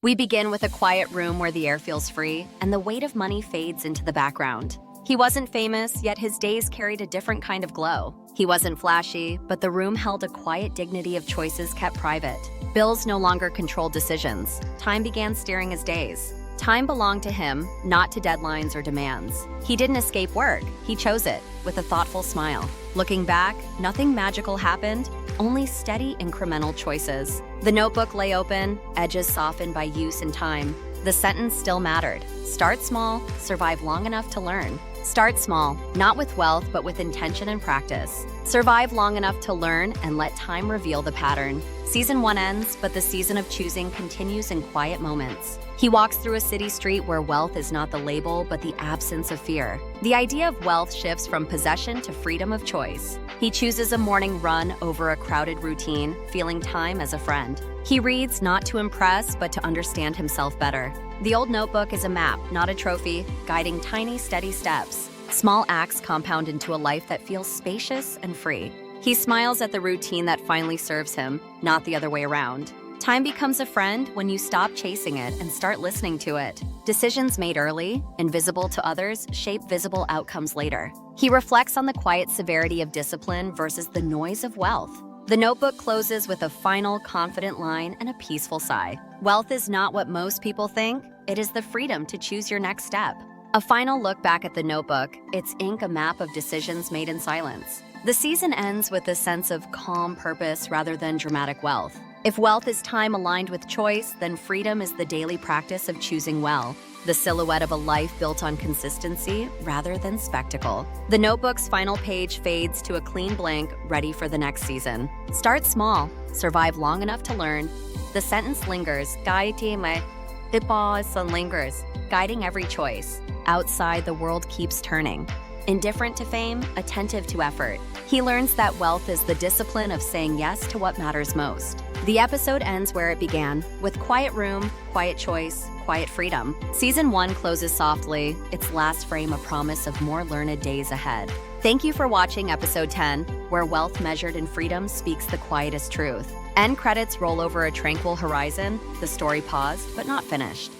We begin with a quiet room where the air feels free and the weight of money fades into the background. He wasn't famous, yet his days carried a different kind of glow. He wasn't flashy, but the room held a quiet dignity of choices kept private. Bills no longer controlled decisions. Time began steering his days. Time belonged to him, not to deadlines or demands. He didn't escape work, he chose it, with a thoughtful smile. Looking back, nothing magical happened, only steady incremental choices. The notebook lay open, edges softened by use and time. The sentence still mattered. Start small, survive long enough to learn. Start small, not with wealth, but with intention and practice. Survive long enough to learn and let time reveal the pattern. Season 1 ends, but the season of choosing continues in quiet moments. He walks through a city street where wealth is not the label, but the absence of fear. The idea of wealth shifts from possession to freedom of choice. He chooses a morning run over a crowded routine, feeling time as a friend. He reads not to impress, but to understand himself better. The old notebook is a map, not a trophy, guiding tiny, steady steps. Small acts compound into a life that feels spacious and free. He smiles at the routine that finally serves him, not the other way around. Time becomes a friend when you stop chasing it and start listening to it. Decisions made early, invisible to others, shape visible outcomes later. He reflects on the quiet severity of discipline versus the noise of wealth. The notebook closes with a final, confident line and a peaceful sigh. Wealth is not what most people think. It is the freedom to choose your next step. A final look back at the notebook, its ink a map of decisions made in silence. The season ends with a sense of calm purpose rather than dramatic wealth. If wealth is time aligned with choice, then freedom is the daily practice of choosing well, the silhouette of a life built on consistency rather than spectacle. The notebook's final page fades to a clean blank, ready for the next season. Start small, survive long enough to learn. The sentence lingers, lingers, guiding every choice. Outside, the world keeps turning. Indifferent to fame, attentive to effort. He learns that wealth is the discipline of saying yes to what matters most. The episode ends where it began, with quiet room, quiet choice, quiet freedom. Season 1 closes softly, its last frame a promise of more learned days ahead. Thank you for watching episode 10, where wealth measured in freedom speaks the quietest truth. End credits roll over a tranquil horizon, the story paused but not finished.